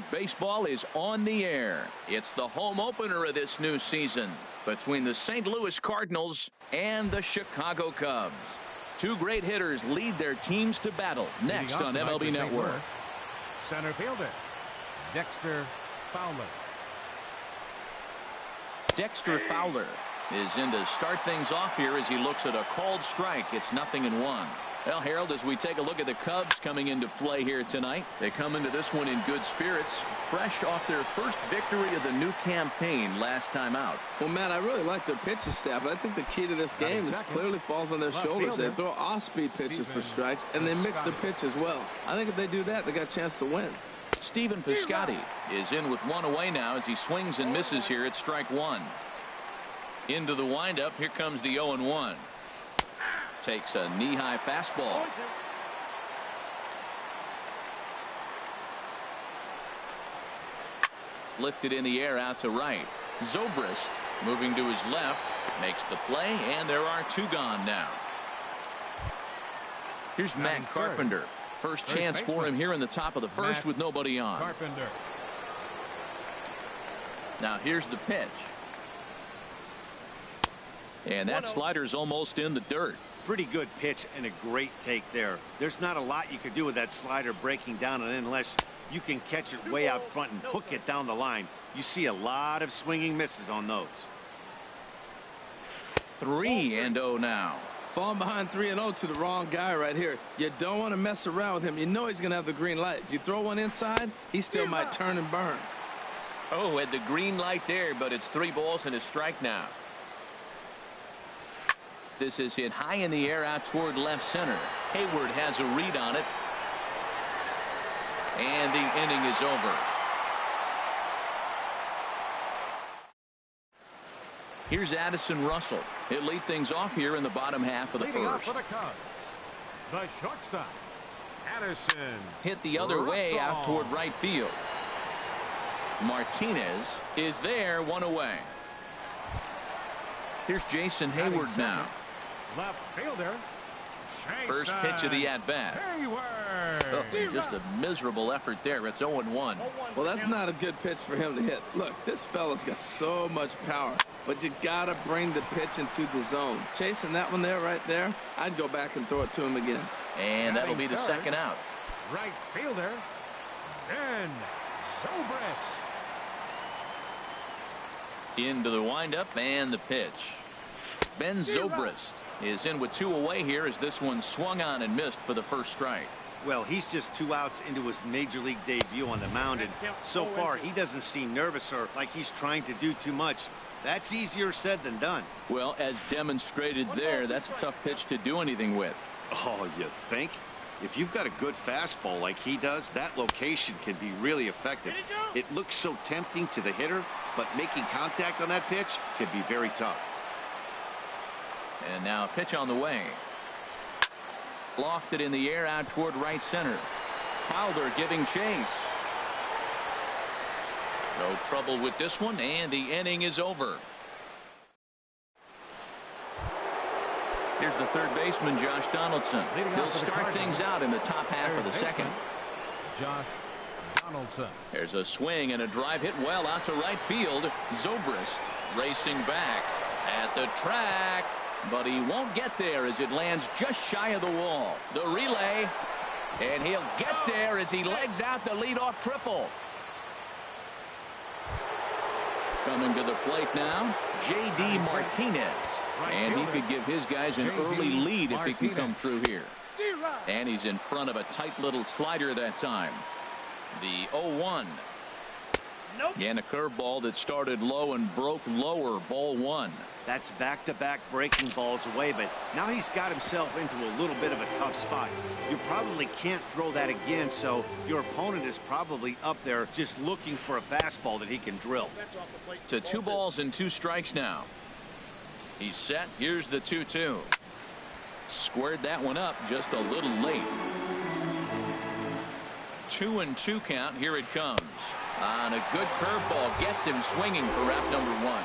Baseball is on the air. It's the home opener of this new season between the St. Louis Cardinals and the Chicago Cubs. Two great hitters lead their teams to battle next on MLB Network. Center fielder, Dexter Fowler. Dexter Fowler is in to start things off here as he looks at a called strike. It's 0-1. Well, Harold, as we take a look at the Cubs coming into play here tonight, they come into this one in good spirits, fresh off their first victory of the new campaign last time out. Well, Matt, I really like their pitching staff, but I think the key to this game is clearly falls on their shoulders. They throw off-speed pitches for strikes, and they mix their pitch as well. I think if they do that, they got a chance to win. Stephen Piscotty is in with one away now as he swings and misses here at strike one. Into the windup, here comes the 0-1. Takes a knee-high fastball. Lifted in the air out to right. Zobrist moving to his left, makes the play, and there are two gone now. Here's Matt Carpenter. First chance for him here in the top of the first with nobody on. Carpenter. Now here's the pitch. And that slider's almost in the dirt. Pretty good pitch and a great take there. There's not a lot you could do with that slider breaking down, and unless you can catch it way out front and hook it down the line, you see a lot of swinging misses on those. 3-0 now. Falling behind 3-0 to the wrong guy right here. You don't want to mess around with him. You know he's going to have the green light. If you throw one inside, he still might turn and burn. Oh, had the green light there, but it's 3 balls and a strike now. This is hit high in the air out toward left center. Hayward has a read on it. And the inning is over. Here's Addison Russell. He'll lead things off here in the bottom half of the first. For the Cubs, the shortstop, Addison. Hit the other way out toward right field. Martinez is there, one away. Here's Jason Hayward now. Left fielder. First pitch of the at-bat. Oh, just a miserable effort there. It's 0-1. Well, that's not a good pitch for him to hit. Look, this fella's got so much power, but you got to bring the pitch into the zone. Chasing that one there, right there, I'd go back and throw it to him again. And that'll be the second out. Right fielder, Ben Zobrist. Into the windup and the pitch. Ben Zobrist is in with 2 away here as this one swung on and missed for the first strike. Well, he's just 2 outs into his major league debut on the mound, and so far he doesn't seem nervous or like he's trying to do too much. That's easier said than done. Well, as demonstrated there, that's a tough pitch to do anything with. Oh, you think? If you've got a good fastball like he does, that location can be really effective. It looks so tempting to the hitter, but making contact on that pitch can be very tough. And now a pitch on the way. Lofted in the air out toward right center. Fowler giving chase. No trouble with this one, and the inning is over. Here's the third baseman, Josh Donaldson. He'll start things out in the top half of the second. Josh Donaldson. There's a swing and a drive hit well out to right field. Zobrist racing back at the track, but he won't get there as it lands just shy of the wall. The relay, and he'll get there as he legs out the leadoff triple. Coming to the plate now, J.D. Martinez. And he could give his guys an early lead if he can come through here. And he's in front of a tight little slider that time. The 0-1. And a curveball that started low and broke lower, ball 1. That's back-to-back breaking balls away, but now he's got himself into a little bit of a tough spot. You probably can't throw that again, so your opponent is probably up there just looking for a fastball that he can drill. To 2 balls and 2 strikes now. He's set. Here's the 2-2. Squared that one up just a little late. 2-2 count. Here it comes. On a good curveball, gets him swinging for route number 1.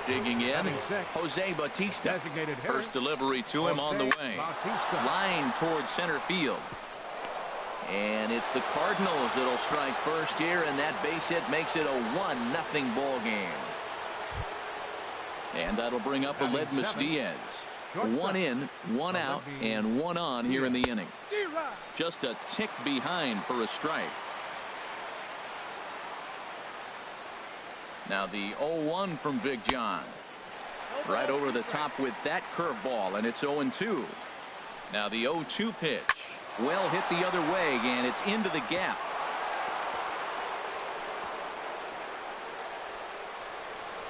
Digging in, Jose Bautista. First delivery to him on the way. Line towards center field. And it's the Cardinals that'll strike first here, and that base hit makes it a 1-0 ball game. And that'll bring up Edub Diaz. 1 in, 1 out, and 1 on here in the inning. Just a tick behind for a strike. Now the 0-1 from Big John. Right over the top with that curveball, and it's 0-2. Now the 0-2 pitch. Well hit the other way, and it's into the gap.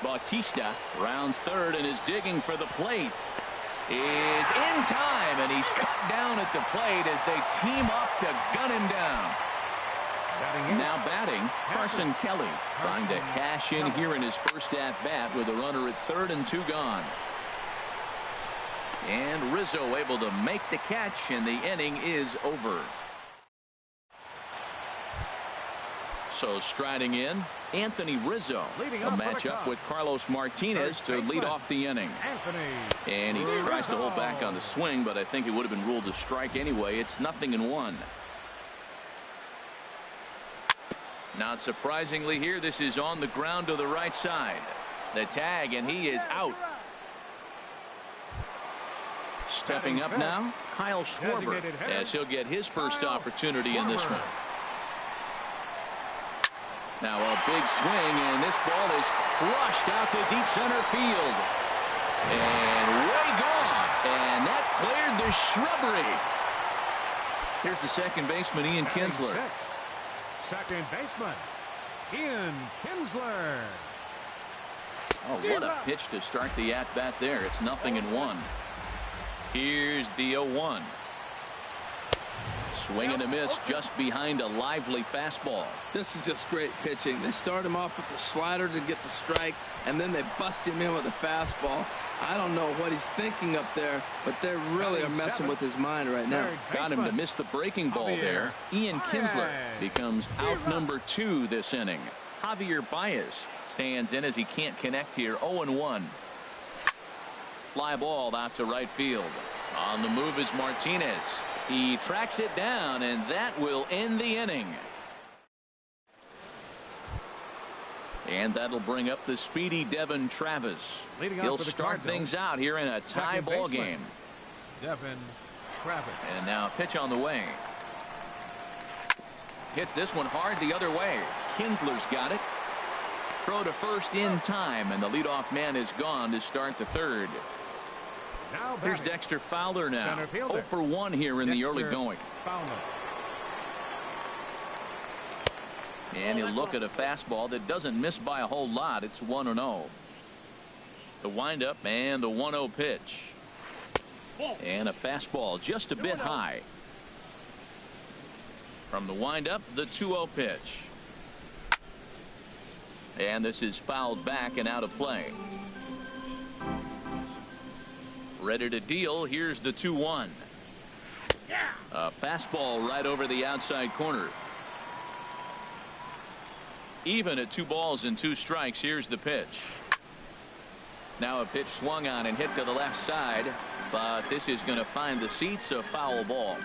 Bautista rounds third and is digging for the plate. Is in time, and he's cut down at the plate as they team up to gun him down. Now batting, Carson Kelly trying to cash in here in his first at-bat with a runner at third and 2 gone. And Rizzo able to make the catch, and the inning is over. So striding in, Anthony Rizzo, a matchup with Carlos Martinez to lead off the inning. And he tries to hold back on the swing, but I think it would have been ruled a strike anyway. It's 0-1. Not surprisingly here, this is on the ground to the right side. The tag, and he is out. Stepping up now, Kyle Schwarber, as he'll get his first opportunity in this one. Now a big swing, and this ball is crushed out to deep center field. And way gone. And that cleared the shrubbery. Here's the second baseman, Ian Kinsler. Second baseman, Ian Kinsler. Oh, what a pitch to start the at-bat there. It's 0-1. Here's the 0-1. Swing and a miss just behind a lively fastball. This is just great pitching. They start him off with the slider to get the strike, and then they bust him in with a fastball. I don't know what he's thinking up there, but they really are messing with his mind right now. Got him to miss the breaking ball there. Ian Kinsler becomes out number 2 this inning. Javier Baez stands in as he can't connect here. 0-1. Fly ball out to right field. On the move is Martinez. He tracks it down, and that will end the inning. And that'll bring up the speedy Devin Travis. He'll start things out here in a tie ball game. Devin Travis. And now a pitch on the way. Hits this one hard the other way. Kinsler's got it. Throw to first in time, and the leadoff man is gone to start the third. Here's Dexter Fowler now. 0 for 1 here in the early going. And he'll look at a fastball that doesn't miss by a whole lot. It's 1-0. The windup and the 1-0 pitch. And a fastball just a bit high. From the windup, the 2-0 pitch. And this is fouled back and out of play. Ready to deal. Here's the 2-1. A fastball right over the outside corner. Even at 2 balls and 2 strikes. Here's the pitch. Now a pitch swung on and hit to the left side, but this is going to find the seats. A foul ball.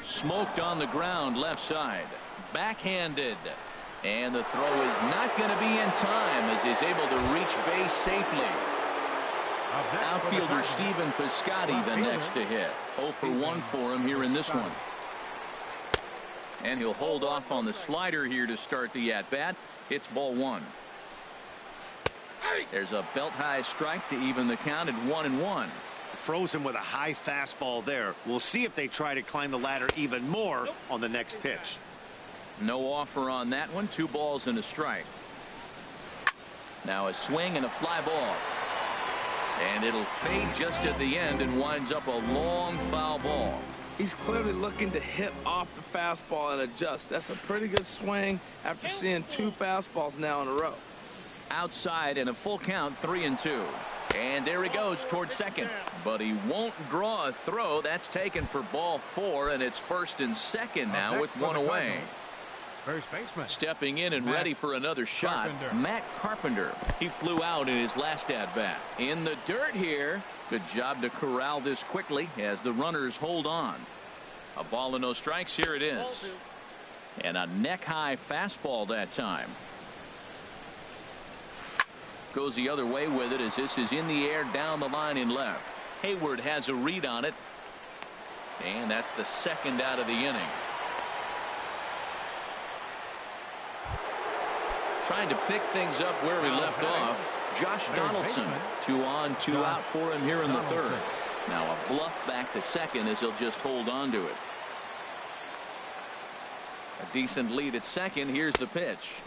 Smoked on the ground left side. Backhanded. And the throw is not going to be in time as he's able to reach base safely. Outfielder Stephen Piscotty the next to hit. 0 for 1 for him here in this one. And he'll hold off on the slider here to start the at-bat. It's ball 1. There's a belt-high strike to even the count at 1-1. Frozen with a high fastball there. We'll see if they try to climb the ladder even more on the next pitch. No offer on that one. 2 balls and a strike. Now a swing and a fly ball. And it'll fade just at the end and winds up a long foul ball. He's clearly looking to hit off the fastball and adjust. That's a pretty good swing after seeing 2 fastballs now in a row. Outside and a full count, 3-2. And there he goes towards second. But he won't draw a throw. That's taken for ball 4, and it's first and second now with 1 away. First baseman. Stepping in and ready for another shot, Matt Carpenter. He flew out in his last at-bat. In the dirt here. Good job to corral this quickly as the runners hold on. A ball and no strikes. Here it is. And a neck-high fastball that time. Goes the other way with it as this is in the air down the line in left. Hayward has a read on it. And that's the second out of the inning. Trying to pick things up where we left off. Josh Donaldson, 2 on, 2 out for him here in the third. Now a bluff back to second as he'll just hold on to it. A decent lead at second. Here's the pitch.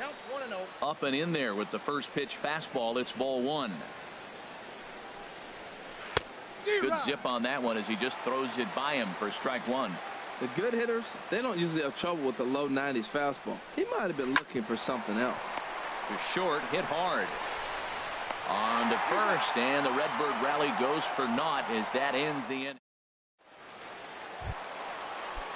Up and in there with the first pitch fastball. It's ball 1. Good zip on that one as he just throws it by him for strike 1. The good hitters, they don't usually have trouble with the low 90s fastball. He might have been looking for something else. The short hit hard. On to first, and the Redbird rally goes for naught as that ends the inning.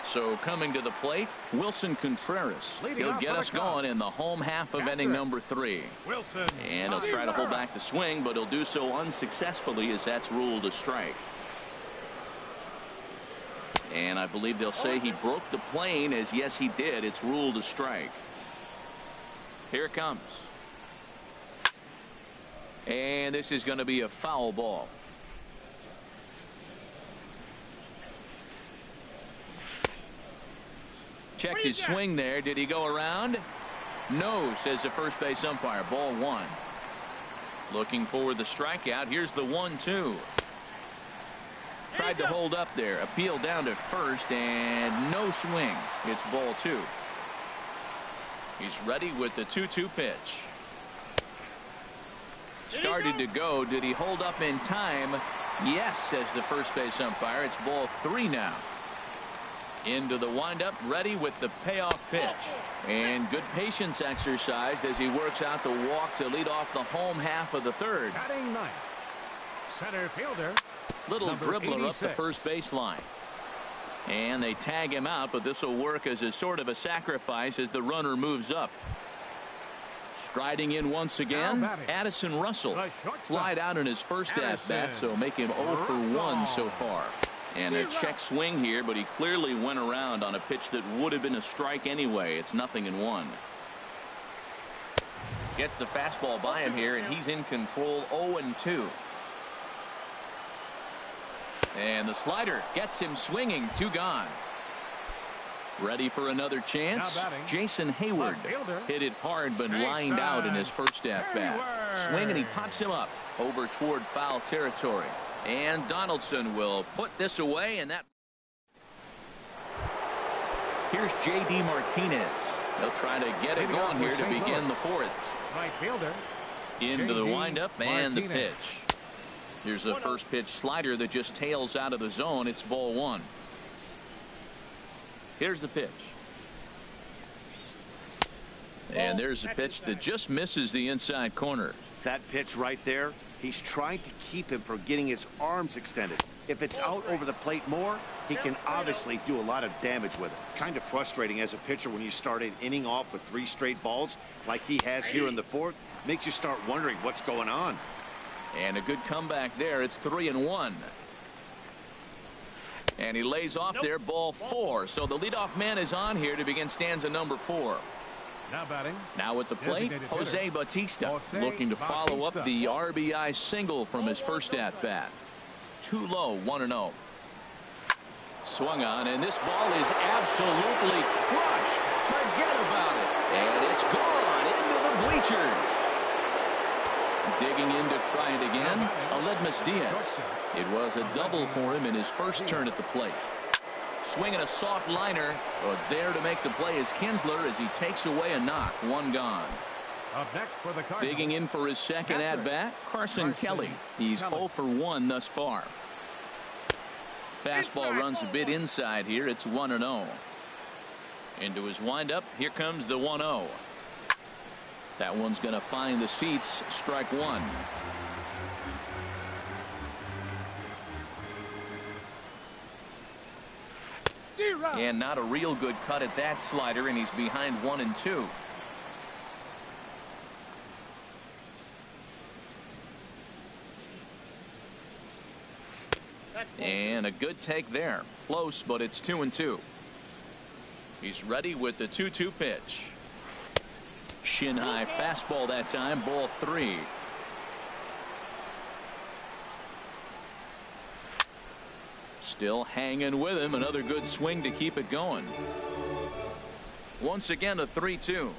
So coming to the plate, Wilson Contreras. He'll get us going in the home half of inning number 3. And he'll try to hold back the swing, but he'll do so unsuccessfully as that's ruled a strike. And I believe they'll say he broke the plane, as yes he did. It's ruled a strike. Here it comes. And this is going to be a foul ball. Checked his swing there. Did he go around? No, says the first base umpire. Ball 1. Looking for the strikeout. Here's the 1-2. Tried to hold up there. Appeal down to first, and no swing. It's ball 2. He's ready with the 2-2 pitch. Started to go. Did he hold up in time? Yes, says the first base umpire. It's ball 3 now. Into the windup, ready with the payoff pitch. And good patience exercised as he works out the walk to lead off the home half of the third. Batting ninth, center fielder. Little dribbler 86. up the first baseline. And they tag him out, but this will work as a sort of a sacrifice as the runner moves up. Striding in once again, Addison Russell. Flied out in his first at-bat, so make him 0 for 1 so far. And a check swing here, but he clearly went around on a pitch that would have been a strike anyway. It's 0-1. Gets the fastball by him here, and he's in control. 0-2. And the slider gets him swinging. 2 gone. Ready for another chance. Jason Hayward hit it hard but lined out in his first at-bat. Swing, and he pops him up over toward foul territory. And Donaldson will put this away, and that. Here's J.D. Martinez. They'll try to get it going here to begin the 4th. Right fielder. Into the windup and the pitch. Here's a first pitch slider that just tails out of the zone. It's ball 1. Here's the pitch. And there's a pitch that just misses the inside corner. That pitch right there, he's trying to keep him from getting his arms extended. If it's out over the plate more, he can obviously do a lot of damage with it. Kind of frustrating as a pitcher when you start an inning off with 3 straight balls like he has here in the 4th. Makes you start wondering what's going on. And a good comeback there. It's 3-1. And he lays off there, ball 4. So the leadoff man is on here to begin stanza number 4. Now batting. Now at the plate, Jose Bautista looking to follow up the RBI single from his first at-bat. Too low, 1-0. Swung on, and this ball is absolutely crushed. Forget about it. And it's gone into the bleachers. Digging in to try it again, Aledmus Diaz. It was a double for him in his first turn at the plate. Swinging a soft liner, but there to make the play is Kinsler as he takes away a knock. 1 gone. Up next for the Cardinals. Digging in for his second at-bat, Carson Kelly. He's 0 for 1 thus far. Fastball runs a bit inside here. It's 1-0. Into his windup. Here comes the 1-0. That one's going to find the seats. Strike 1. And not a real good cut at that slider, and he's behind 1-2. And a good take there. Close, but it's 2-2. He's ready with the 2-2 pitch. Shin high fastball that time. Ball 3. Still hanging with him. Another good swing to keep it going. Once again a 3-2.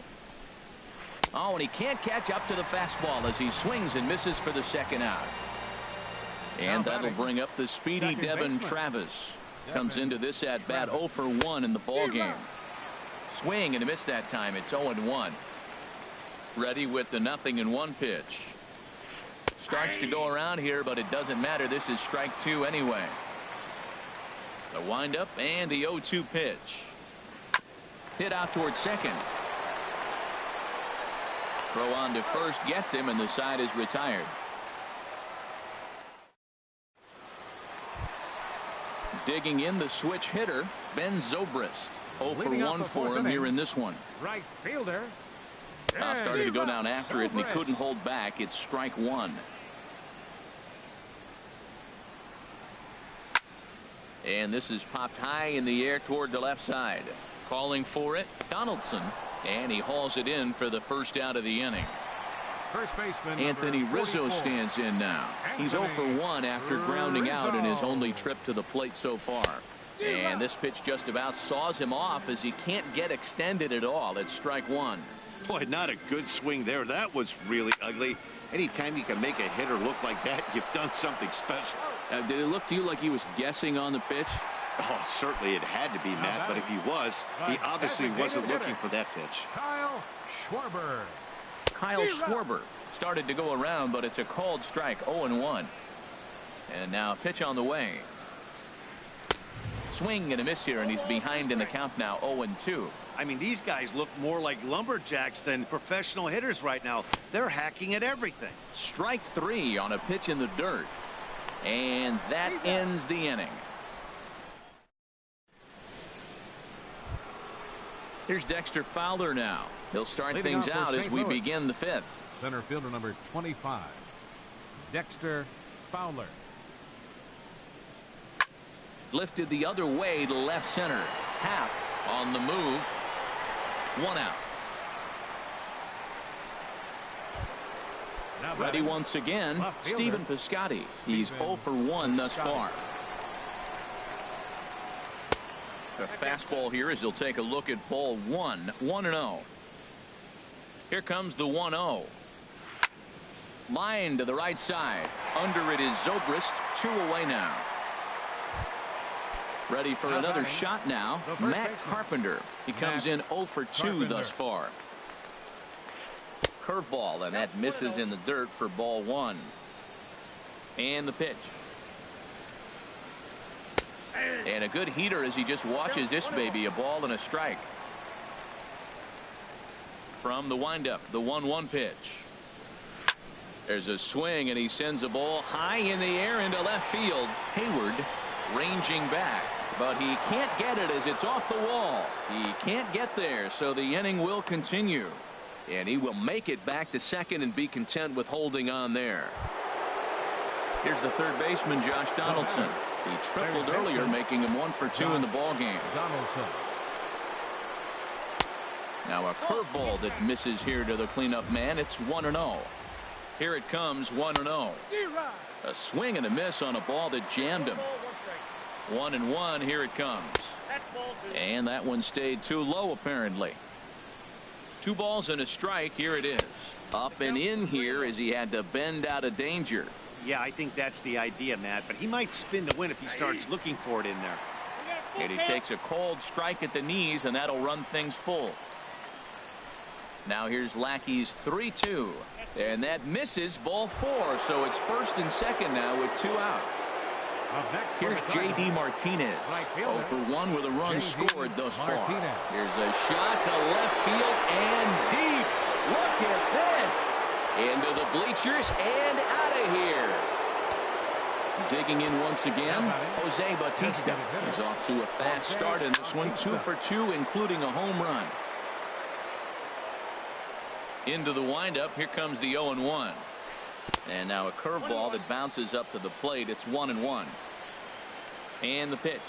Oh, and he can't catch up to the fastball as he swings and misses for the second out. And that'll bring up the speedy Devin Travis. Comes into this at bat 0 for 1 in the ball game. Swing and a miss that time. It's 0-1. Ready with the 0-1 pitch. Starts to go around here, but it doesn't matter. This is strike 2 anyway. The windup and the 0-2 pitch. Hit out towards second. Throw on to first gets him, and the side is retired. Digging in the switch hitter, Ben Zobrist. 0 for 1 for him here in this one. Right fielder. Now started to go down after it, and he couldn't hold back. It's strike 1. And this is popped high in the air toward the left side. Calling for it, Donaldson, and he hauls it in for the first out of the inning. First baseman Anthony Rizzo stands in now. He's 0 for 1 after grounding out in his only trip to the plate so far. And this pitch just about saws him off as he can't get extended at all. It's strike 1. Boy, not a good swing there. That was really ugly. Anytime you can make a hitter look like that, you've done something special. Did it look to you like he was guessing on the pitch? Oh, certainly it had to be, Matt, but if he was, he obviously wasn't looking for that pitch. Kyle Schwarber. Kyle Schwarber started to go around, but it's a called strike. 0-1. And now a pitch on the way. Swing and a miss here, and he's behind in the count now. 0-2. I mean, these guys look more like lumberjacks than professional hitters right now. They're hacking at everything. Strike 3 on a pitch in the dirt. And that ends the inning. Here's Dexter Fowler now. He'll start Leading things off out for as St. we Louis. begin the 5th. Center fielder number 25, Dexter Fowler. Lifted the other way to left center. Happ on the move. 1 out. Now Ready batting, once again, left fielder, Stephen Piscotty. He's 0 for 1 thus far. The fastball here as he'll take a look at ball 1. 1-0. Here comes the 1-0. Line to the right side. Under it is Zobrist. 2 away now. Ready for Now another batting, shot now. the first Matt baseman, Carpenter. He comes in 0 for 2 Carpenter. thus far. Curveball, and that misses in the dirt for ball 1. And the pitch. And a good heater as he just watches this baby. A ball and a strike. From the windup, the 1-1 pitch. There's a swing, and he sends a ball high in the air into left field. Hayward ranging back, but he can't get it as it's off the wall. He can't get there, so the inning will continue. And he will make it back to second and be content with holding on there. Here's the third baseman, Josh Donaldson. He tripled earlier, making him 1 for 2 in the ball game. Donaldson. Now a curveball that misses here to the cleanup man. It's 1-0. Here it comes, 1-0. A swing and a miss on a ball that jammed him. 1-1. Here it comes. And that one stayed too low, apparently. 2 balls and a strike. Here it is. Up and in here as he had to bend out of danger. Yeah, I think that's the idea, Matt, but he might spin to win if he starts looking for it in there. And he takes a cold strike at the knees, and that'll run things full. Now here's Lackey's 3-2. And that misses, ball 4. So it's first and second now with 2 out. Up next for Here's the J.D. Martinez. Right 0 fielder, for 1 with a run J.D. scored thus far. Martinez. Here's a shot to left field and deep. Look at this. Into the bleachers and out of here. Digging in once again, Jose Bautista is off to a fast start in this one. 2 for 2, including a home run. Into the windup. Here comes the 0-1. And now a curveball that bounces up to the plate. It's 1-1. And the pitch.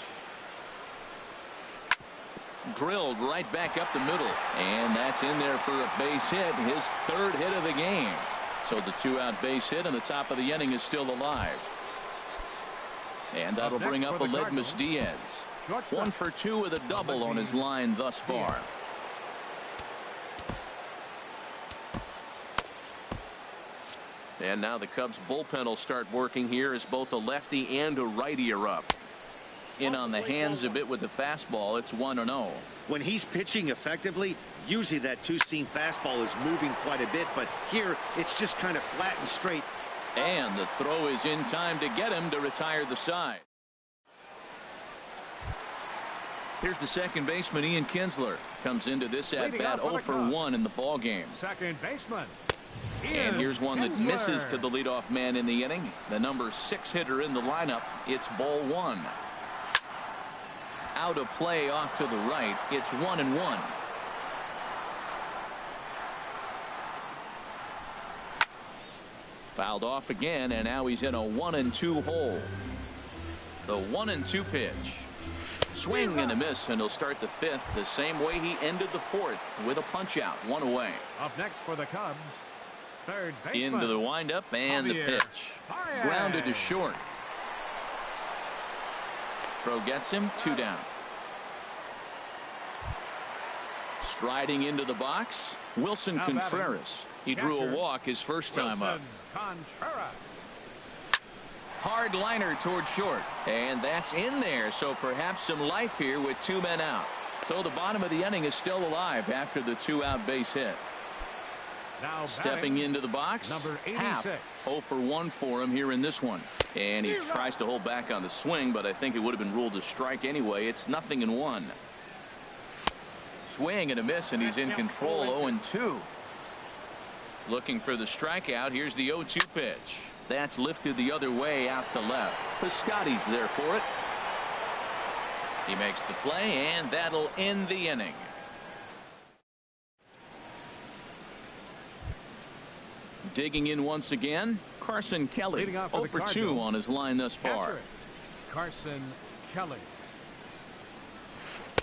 Drilled right back up the middle. And that's in there for a base hit. His third hit of the game. So the 2-out base hit and the top of the inning is still alive. And that'll bring up Edub Diaz. 1 for 2 with a double on his line thus far. And now the Cubs bullpen will start working here as both a lefty and a righty are up. In on the hands a bit with the fastball. It's 1-0. When he's pitching effectively, usually that two-seam fastball is moving quite a bit, but here it's just kind of flat and straight. And the throw is in time to get him to retire the side. Here's the second baseman, Ian Kinsler. Comes into this at-bat 0 for 1 in the ball game. Second baseman. And here's one that misses to the leadoff man in the inning. The number 6 hitter in the lineup. It's ball 1. Out of play off to the right. It's 1-1. Fouled off again, and now he's in a 1-2 hole. The 1-2 pitch. Swing and a miss, and he'll start the 5th the same way he ended the 4th with a punch out. 1 away. Up next for the Cubs, third baseman. Into the windup and the pitch. Grounded to short. Throw gets him. 2 down. Striding into the box, Wilson Contreras. He drew a walk his first time up. Contreras. Hard liner toward short, and that's in there, so perhaps some life here with 2 men out. So the bottom of the inning is still alive after the 2-out base hit. Now stepping into the box, number 86. Happ. 0 for 1 for him here in this one. And he tries to hold back on the swing, but I think it would have been ruled a strike anyway. It's 0-1. Swing and a miss, and he's in control. 0-2. Looking for the strikeout. Here's the 0-2 pitch. That's lifted the other way out to left. Piscotty's there for it. He makes the play, and that'll end the inning. Digging in once again, Carson Kelly. 0 for 2 on his line thus far. Carson Kelly.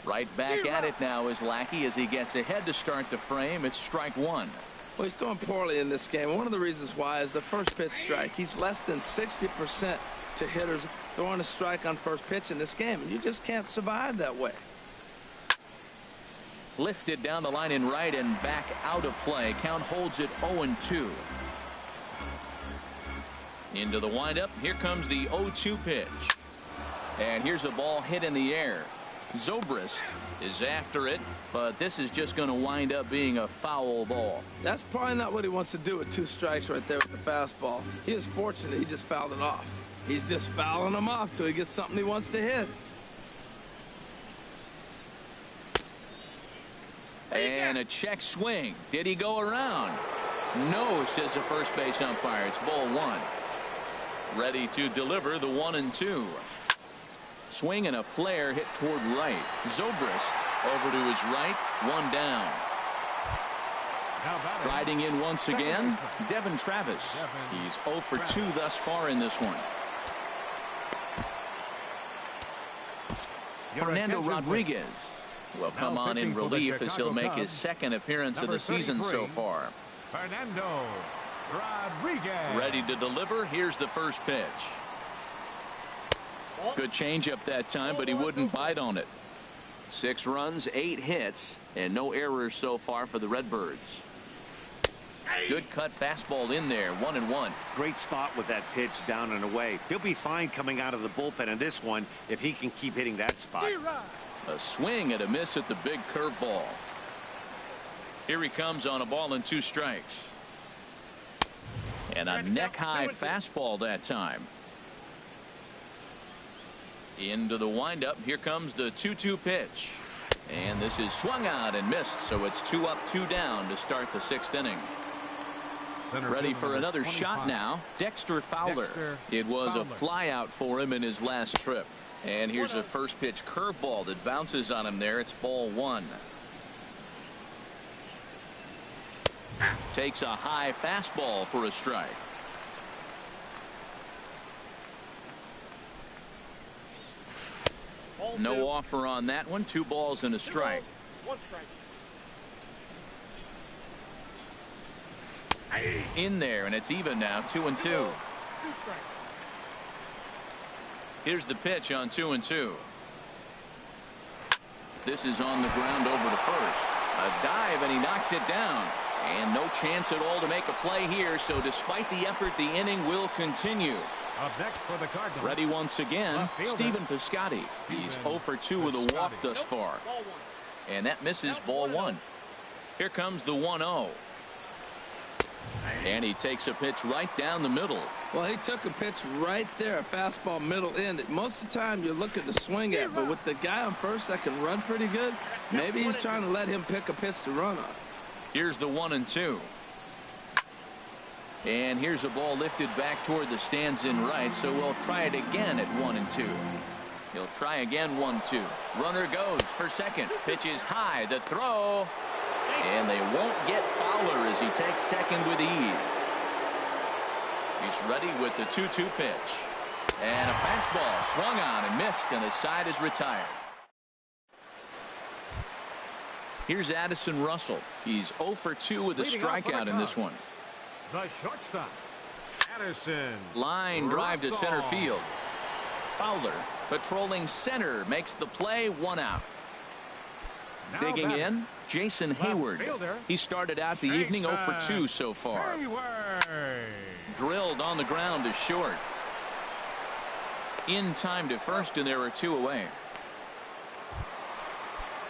Right back at it now is Lackey as he gets ahead to start the frame. It's strike 1. Well, he's doing poorly in this game. One of the reasons why is the first pitch strike. He's less than 60% to hitters throwing a strike on first pitch in this game, and you just can't survive that way. Lifted down the line in right and back out of play. Count holds it 0-2. Into the windup. Here comes the 0-2 pitch. And here's a ball hit in the air. Zobrist is after it, but this is just going to wind up being a foul ball. That's probably not what he wants to do with 2 strikes right there with the fastball. He is fortunate he just fouled it off. He's just fouling them off till he gets something he wants to hit. And a check swing. Did he go around? No, says the first base umpire. It's ball 1. Ready to deliver the 1-2. Swing and a flare hit toward right. Zobrist over to his right. 1 down. Riding in once again, Devin Travis. He's 0 for 2 thus far in this one. Fernando Rodriguez will come on in relief as he'll make his second appearance of the season so far. Fernando Rodriguez. Ready to deliver. Here's the first pitch. Good changeup that time, but he wouldn't bite on it. 6 runs, 8 hits, and no errors so far for the Redbirds. Good cut fastball in there. 1-1. Great spot with that pitch down and away. He'll be fine coming out of the bullpen in this one if he can keep hitting that spot. A swing and a miss at the big curveball. Here he comes on a ball and 2 strikes. And a neck-high fastball that time. Into the windup. Here comes the 2-2 pitch. And this is swung out and missed, so it's 2 up, 2 down to start the 6th inning. Ready for another shot now. Dexter Fowler. It was a flyout for him in his last trip. And here's a first pitch curveball that bounces on him there. It's ball 1. Takes a high fastball for a strike. No offer on that one. 2 balls and a strike. 1 strike. In there, and it's even now, 2-2. 2 strikes. Here's the pitch on 2-2. This is on the ground over to first. A dive, and he knocks it down. And no chance at all to make a play here, so despite the effort, the inning will continue. Up next for the Cardinals. Ready once again, Stephen Piscotty. He's 0 for 2 with a walk thus far. And that misses, ball 1. Here comes the 1-0. And he takes a pitch right down the middle. Well, he took a pitch right there, a fastball middle end. Most of the time you're looking to swing at, but with the guy on first that can run pretty good, maybe he's trying to let him pick a pitch to run on. Here's the 1-2. And here's a ball lifted back toward the stands in right, so we'll try it again at 1-2. He'll try again, 1-2. Runner goes for second. Pitch is high. The throw. And they won't get Fowler as he takes second with ease. He's ready with the 2-2 pitch. And a fastball swung on and missed, and the side is retired. Here's Addison Russell. He's 0 for 2 with a strikeout in this one. The shortstop, Addison. Line drive to center field. Fowler patrolling center makes the play, 1 out. Now Digging batting. in, Jason Hayward. fielder, He started out the evening 0 for 2 so far. Hayward. Drilled on the ground to short. In time to first, and there are 2 away.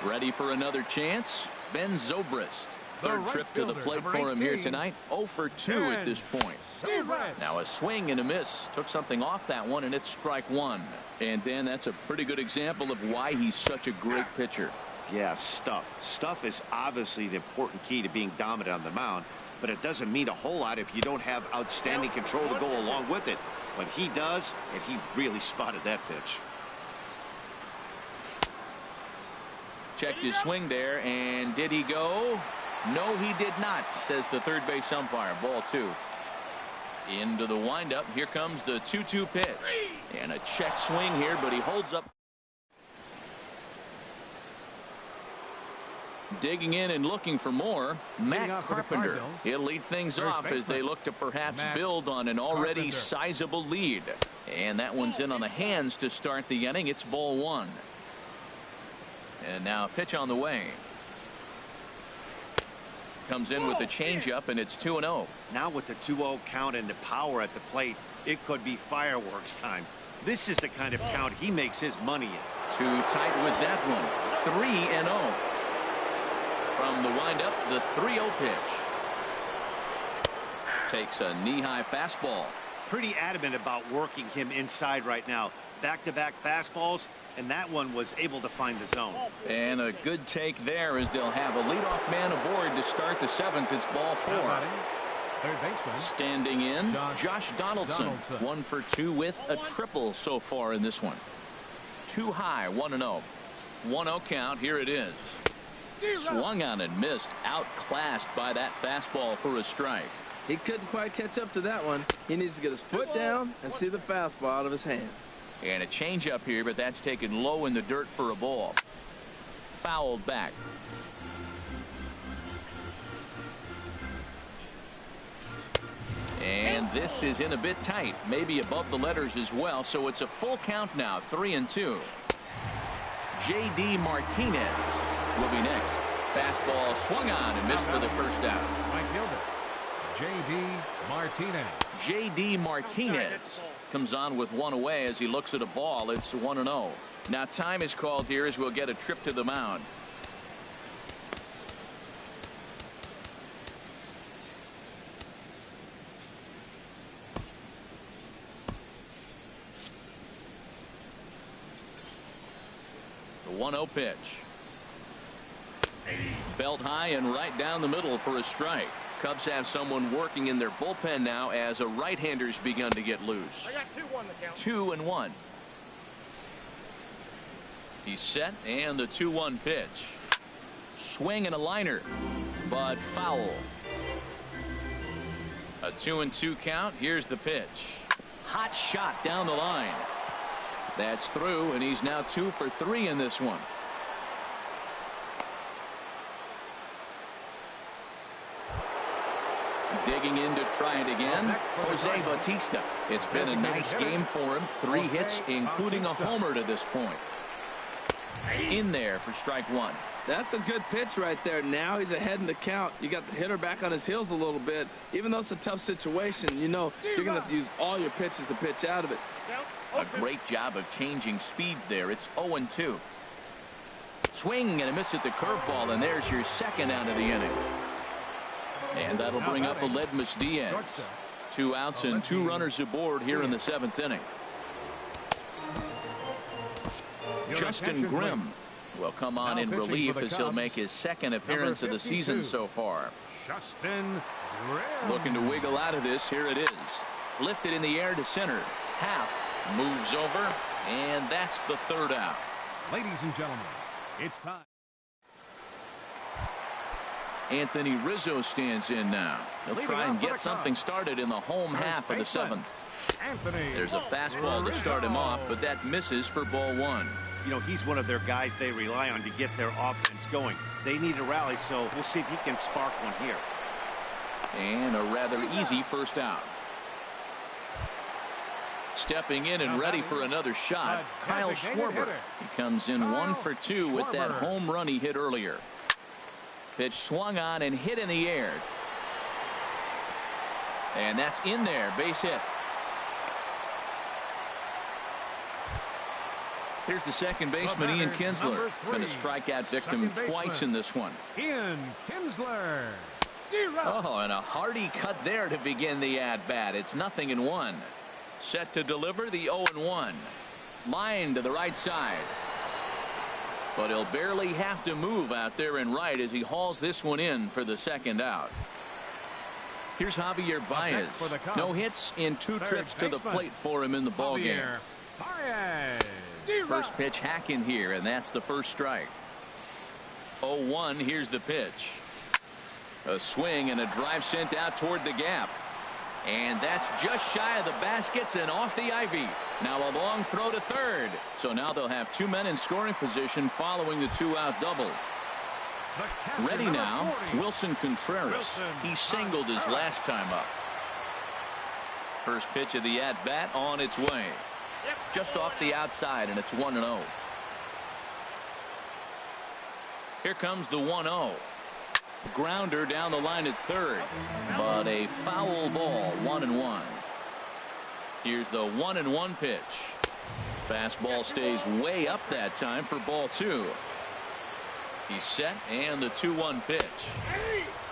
Ready for another chance? Ben Zobrist. Third right trip to the fielder, plate number for him here 18. tonight. 0 for 2 at this point. Zobrist. Now a swing and a miss. Took something off that one, and it's strike 1. And Dan, that's a pretty good example of why he's such a great pitcher. Yeah, stuff. Stuff is obviously the important key to being dominant on the mound, but it doesn't mean a whole lot if you don't have outstanding control to go along with it. But he does, and he really spotted that pitch. Checked his swing there, and did he go? No, he did not, says the third base umpire. Ball 2. Into the windup. Here comes the 2-2 pitch. And a check swing here, but he holds up. Digging in and looking for more, Matt Carpenter. He'll lead things off as they look to perhaps build on an already sizable lead. And that one's in on the hands to start the inning. It's ball 1. And now a pitch on the way. Comes in with the changeup, and it's 2-0. Now with the 2-0 count and the power at the plate, it could be fireworks time. This is the kind of count he makes his money in. Too tight with that one. 3-0. From the windup, the 3-0 pitch. Takes a knee-high fastball. Pretty adamant about working him inside right now. Back-to-back fastballs, and that one was able to find the zone. And a good take there as they'll have a leadoff man aboard to start the 7th. It's ball 4. Third baseman. Standing in, Josh Donaldson. 1 for 2 with a triple so far in this one. Too high, 1-0. 1-0 count. Here it is. Swung on and missed. Outclassed by that fastball for a strike. He couldn't quite catch up to that one. He needs to get his foot down and see the fastball out of his hand. And a changeup here, but that's taken low in the dirt for a ball. Fouled back. And this is in a bit tight, maybe above the letters as well, so it's a full count now, 3-2. J.D. Martinez will be next. Fastball swung on and missed for the first out. Right fielder, J.D. Martinez. J.D. Martinez comes on with 1 away as he looks at a ball. It's 1-0. Now time is called here as we'll get a trip to the mound. The 1-0 pitch. Belt high and right down the middle for a strike. Cubs have someone working in their bullpen now as a right-hander's begun to get loose. I got 2-1 the count. 2-1. He's set, and the 2-1 pitch. Swing and a liner, but foul. A 2-2 count. Here's the pitch. Hot shot down the line. That's through, and he's now 2 for 3 in this one. Digging in to try it again, Jose Bautista. It's been a nice game for him. 3 hits, including a homer to this point. In there for strike 1. That's a good pitch right there. Now he's ahead in the count. You got the hitter back on his heels a little bit. Even though it's a tough situation, you know you're going to have to use all your pitches to pitch out of it. A great job of changing speeds there. It's 0-2. Swing and a miss at the curveball, and there's your second out of the inning. And that'll bring up Edub Diaz. 2 outs and 2 runners aboard here in the 7th inning. Justin Grimm will come on in relief as he'll make his second appearance of the season so far. Justin Grimm. Looking to wiggle out of this. Here it is. Lifted in the air to center. Half moves over, and that's the 3rd out. Ladies and gentlemen, it's time. Anthony Rizzo stands in now. He'll try and get something started in the home half of the 7th. There's a fastball to start him off, but that misses for ball 1. You know, he's one of their guys they rely on to get their offense going. They need a rally, so we'll see if he can spark one here. And a rather easy first out. Stepping in and ready for another shot, Kyle Schwarber. He comes in 1 for 2 with that home run he hit earlier. Pitch swung on and hit in the air. And that's in there, base hit. Here's the second baseman, Ian Kinsler. Going to strike out victim twice in this one. Ian Kinsler. Oh, and a hearty cut there to begin the at-bat. It's 0-1. Set to deliver the 0-1. Line to the right side. But he'll barely have to move out there in right as he hauls this one in for the second out. Here's Javier Baez. No hits in 2 trips to the plate for him in the ballgame. First pitch hacking here, and that's the first strike. 0-1. Here's the pitch. A swing and a drive sent out toward the gap. And that's just shy of the baskets and off the ivy. Now a long throw to third. So now they'll have 2 men in scoring position following the 2-out double. Ready now, Wilson Contreras. He singled his last time up. First pitch of the at-bat on its way. Just off the outside, and it's 1-0. Here comes the 1-0. Grounder down the line at third, but a foul ball. 1-1. Here's the 1-1 pitch. Fastball stays way up that time for ball 2. He's set, and the 2-1 pitch.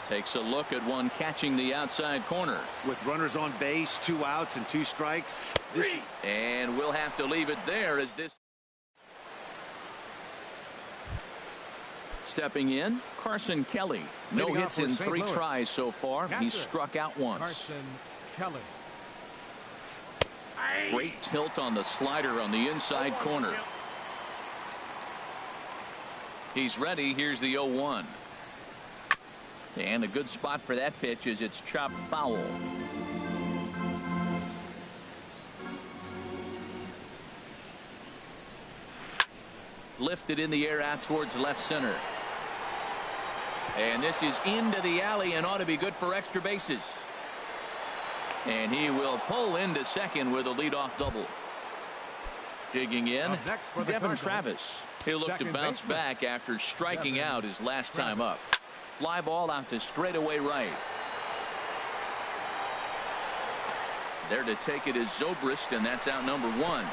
Takes a look at one catching the outside corner. With runners on base, 2 outs and 2 strikes. And we'll have to leave it there as this. Stepping in, Carson Kelly. No hits in 3 tries so far. He's struck out once. Carson Kelly. Great tilt on the slider on the inside corner. He's ready. Here's the 0-1. And a good spot for that pitch is it's chopped foul. Lifted in the air out towards left center. And this is into the alley and ought to be good for extra bases. And he will pull into second with a leadoff double. Digging in, Devin Travis. He'll look to bounce back after striking out his last time up. Fly ball out to straightaway right. There to take it is Zobrist, and that's out number 1.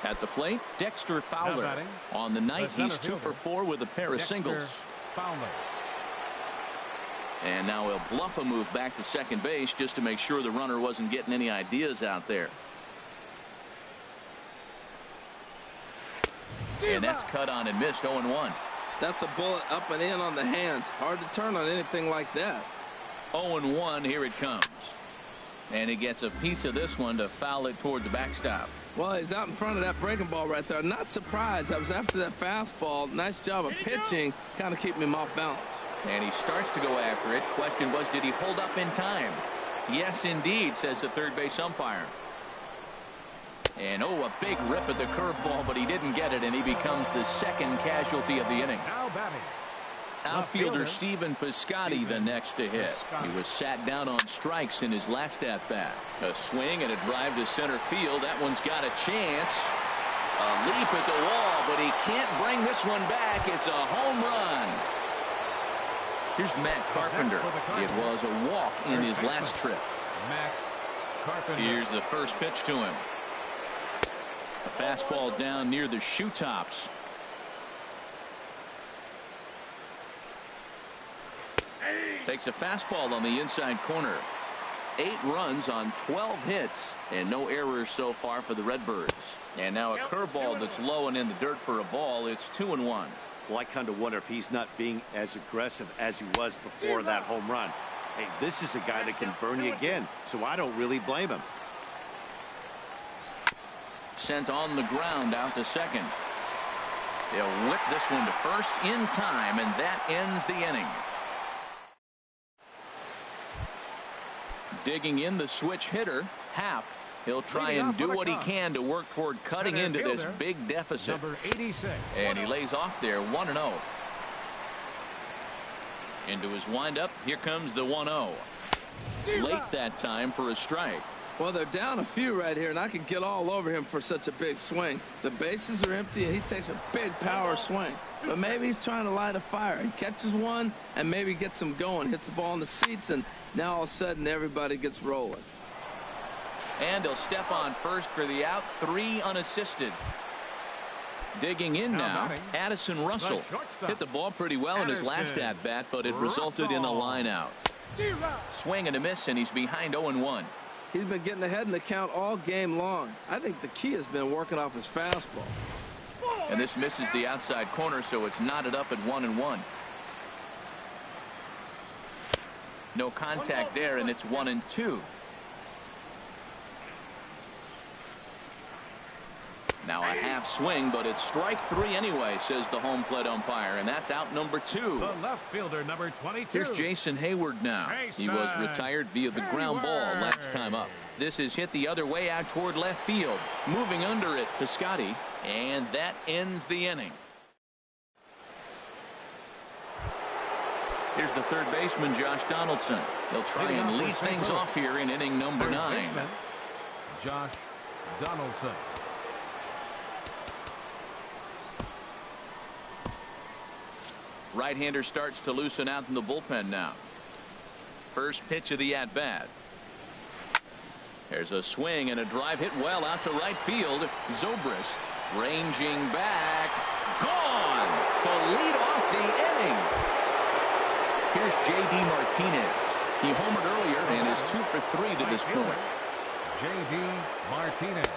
At the plate, Dexter Fowler. On the night, he's 2 for 4 with a pair of singles. And now he'll bluff a move back to second base just to make sure the runner wasn't getting any ideas out there. And that's cut on and missed. 0-1. That's a bullet up and in on the hands. Hard to turn on anything like that. 0-1. Here it comes. And he gets a piece of this one to foul it toward the backstop. Well, he's out in front of that breaking ball right there. Not surprised. I was after that fastball. Nice job of pitching, kind of keeping him off balance. And he starts to go after it. Question was, did he hold up in time? Yes, indeed, says the third base umpire. And oh, a big rip at the curveball, but he didn't get it, and he becomes the second casualty of the inning. Now batting. Outfielder Stephen Piscotty the next to hit. He was sat down on strikes in his last at-bat. A swing and a drive to center field. That one's got a chance. A leap at the wall, but he can't bring this one back. It's a home run. Here's Matt Carpenter. It was a walk in his last trip. Matt Carpenter. Here's the first pitch to him. A fastball down near the shoe tops. Takes a fastball on the inside corner. 8 runs on 12 hits and no errors so far for the Redbirds. And now a curveball that's low and in the dirt for a ball. It's 2-1. Well, I kind of wonder if he's not being as aggressive as he was before that home run. Hey, this is a guy that can burn you again, so I don't really blame him. Sent on the ground out to second. They'll whip this one to first in time, and that ends the inning. Digging in the switch hitter, Happ. He'll try and do what he can to work toward cutting into this big deficit. Number 86. And he lays off there 1-0. Into his windup. Here comes the 1-0. Late that time for a strike. Well, they're down a few right here, and I can get all over him for such a big swing. The bases are empty, and he takes a big power swing. But maybe he's trying to light a fire. He catches one and maybe gets him going, hits the ball in the seats, and now all of a sudden everybody gets rolling. And he'll step on first for the out. 3 unassisted. Digging in now, Addison Russell. Hit the ball pretty well in his last at-bat, but it resulted in a line out. Swing and a miss, and he's behind 0-1. He's been getting ahead in the count all game long. I think the key has been working off his fastball. And this misses the outside corner, so it's knotted up at 1-1. No contact there, and it's 1-2. Now a half swing, but it's strike 3 anyway, says the home plate umpire, and that's out number 2. The left fielder, number 22. Here's Jason Hayward now. He was retired via the ground ball last time up. This is hit the other way out toward left field. Moving under it, Piscotty, and that ends the inning. Here's the third baseman, Josh Donaldson. He'll try and lead things off here in inning number 9. Josh Donaldson. Right-hander starts to loosen out in the bullpen now. First pitch of the at-bat. There's a swing and a drive hit well out to right field. Zobrist ranging back. Gone to lead off the inning. Here's J.D. Martinez. He homered earlier and is 2 for 3 to this point. J.D. Martinez.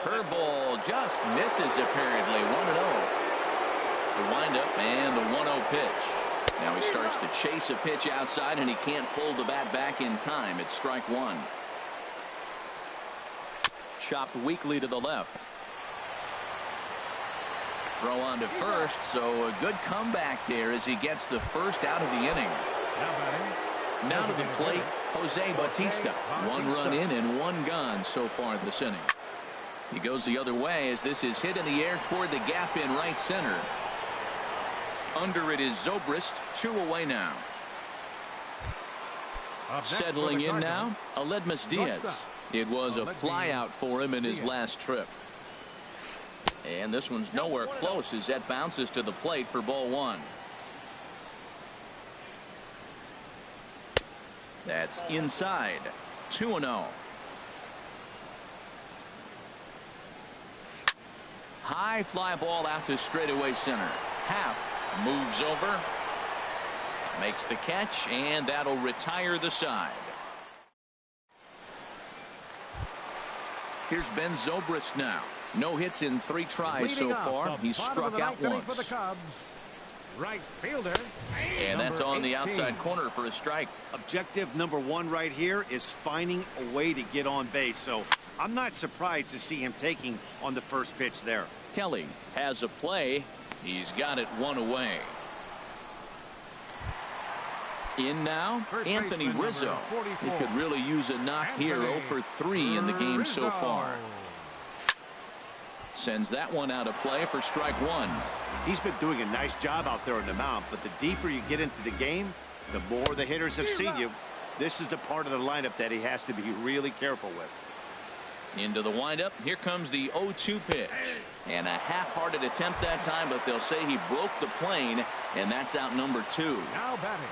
Curveball just misses apparently. 1-0. The windup and the 1-0 pitch. Now he starts to chase a pitch outside, and he can't pull the bat back in time. It's strike 1. Chopped weakly to the left. Throw on to first, so a good comeback there as he gets the first out of the inning. Now to the plate, Jose Bautista. 1 run in and 1 gone so far this inning. He goes the other way as this is hit in the air toward the gap in right center. Under it is Zobrist. 2 away now. Settling in now, Aledmus Diaz. It was a fly out for him in his last trip. And this one's nowhere close as that bounces to the plate for ball 1. That's inside. 2-0. High fly ball out to straightaway center. Happ moves over, makes the catch, and that'll retire the side. Here's Ben Zobrist now. No hits in 3 tries so far. He's struck out once. For the Cubs, right fielder. And that's on the outside corner for a strike. Objective number 1 right here is finding a way to get on base. So I'm not surprised to see him taking on the first pitch there. Kelly has a play. He's got it 1 away. In now, Anthony Rizzo. He could really use a knock here. 0 for 3 in the game so far. Sends that one out of play for strike one. He's been doing a nice job out there on the mound, but the deeper you get into the game, the more the hitters have seen you. This is the part of the lineup that he has to be really careful with. Into the windup. Here comes the 0-2 pitch. And a half-hearted attempt that time, but they'll say he broke the plane, and that's out number 2. Now batting.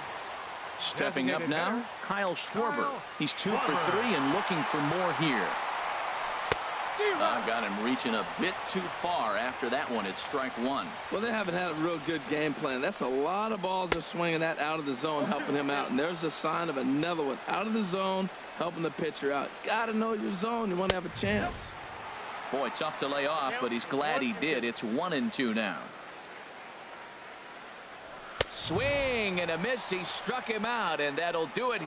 Stepping up now, Kyle Schwarber. He's 2 for 3 and looking for more here. Got him reaching a bit too far after that one. It's strike one. Well, they haven't had a real good game plan. That's a lot of balls they're swinging at out of the zone, helping him out. And there's a sign of another one out of the zone, helping the pitcher out. Got to know your zone. You want to have a chance. Boy, tough to lay off, but he's glad he did. It's 1-2 now. Swing and a miss. He struck him out, and that'll do it here.